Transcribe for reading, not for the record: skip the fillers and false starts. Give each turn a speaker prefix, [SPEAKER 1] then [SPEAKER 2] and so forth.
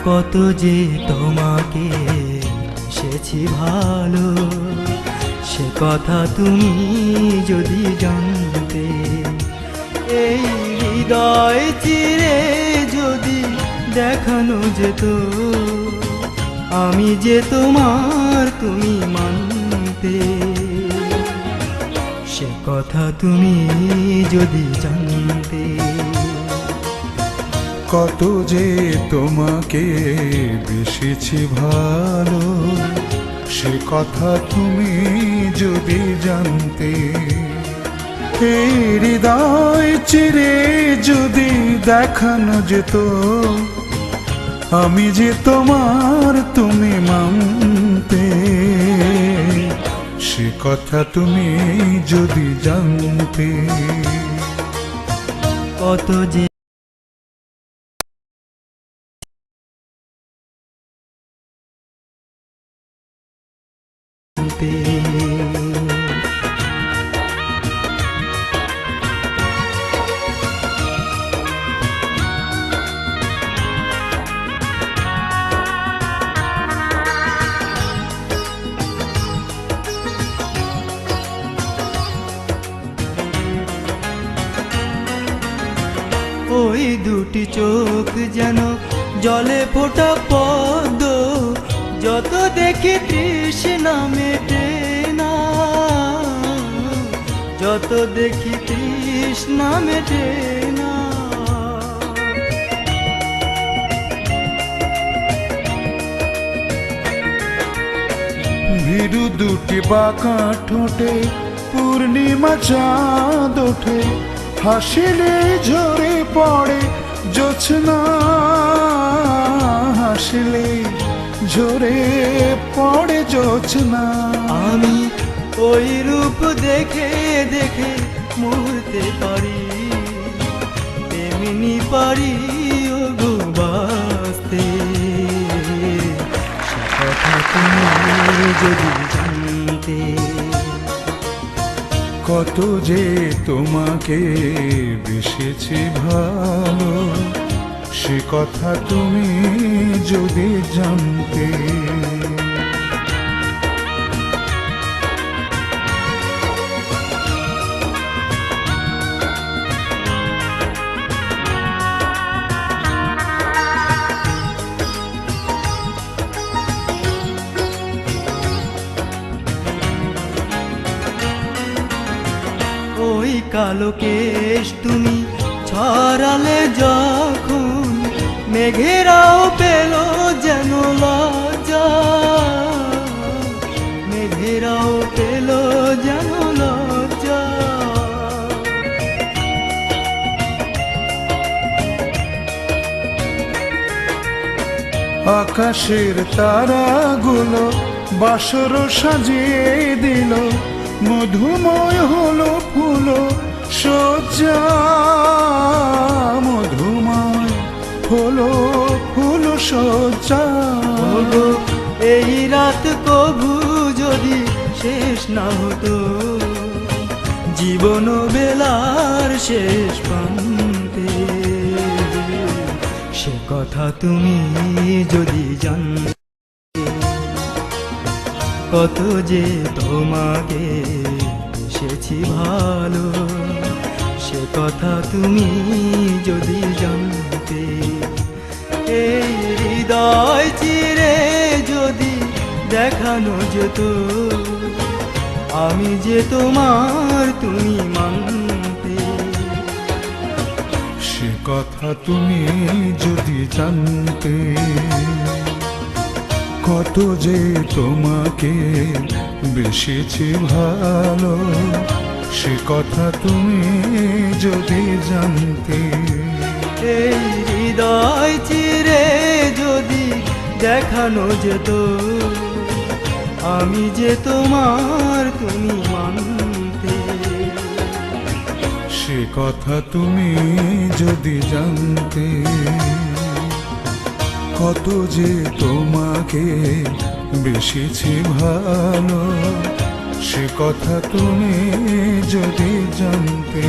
[SPEAKER 1] কত যে তোমাকে এসেছি ভালো, সে কথা তুমি যদি জানতে। এই হৃদয় চিরে যদি দেখানো যেত, আমি যে তোমার তুমি মানতে। সে কথা তুমি যদি জানতে।
[SPEAKER 2] কত যে তোমাকে বেসেছি ভালো, সে কথা তুমি যদি জানতে। এই হৃদয় চিরে যদি দেখানো যেত, আমি যে তোমার তুমি মানতে। সে কথা তুমি যদি জানতে।
[SPEAKER 1] কত যে ওই দুটি চোখ যেন জলে ফোটা পদ্ম, যত দেখি তৃষ্ণা মেটে না, যত দেখি তৃষ্ণা মেটে না।
[SPEAKER 2] ভীরু দুটি বাঁকা ঠোঁটে পূর্ণিমা চাঁদ ওঠে, হাসিলে ঝরে পড়ে জোছনা, হাসিলে ঝরে পড়ে জোছনা।
[SPEAKER 1] আমি ওই রূপ দেখে দেখে মরতে পারি, তেমনি পারি ওগো বাঁচতে। সে কথা তুমি যদি জানতে।
[SPEAKER 2] কত যে তোমাকে বেসেছি ভালো, সে কথা তুমি যদি জানতে।
[SPEAKER 1] ওই কালো কেশ তুমি ছড়ালে যখন, মেঘেরাও পেল যেন লজ্জা, মেঘেরাও পেল যেন লজ্জা।
[SPEAKER 2] আকাশের তারাগুলো বাসর সাজিয়ে দিল, মধুময় হলো ফুল সজ্জা, মধুময় হলো ফুল সজ্জা।
[SPEAKER 1] এই রাত কভু যদি শেষ না হতো, জীবন বেলার শেষ প্রান্তে। সে কথা তুমি যদি জানতে। কত যে তোমাকে এসেছি ভালো, সে কথা তুমি যদি জানতে। এই হৃদয় চিরে যদি দেখানো যেত, আমি যে তোমার তুমি মানতে।
[SPEAKER 2] সে কথা তুমি যদি জানতে। কত যে তোমাকে বেসেছি ভালো, সে কথা তুমি যদি জানতে।
[SPEAKER 1] এই হৃদয় চিরে যদি দেখানো যেত, আমি যে তোমার তুমি মানতে।
[SPEAKER 2] সে কথা তুমি যদি জানতে। কত যে তোমাকে বেসেছি ভালো, সে কথা তুমি যদি জানতে।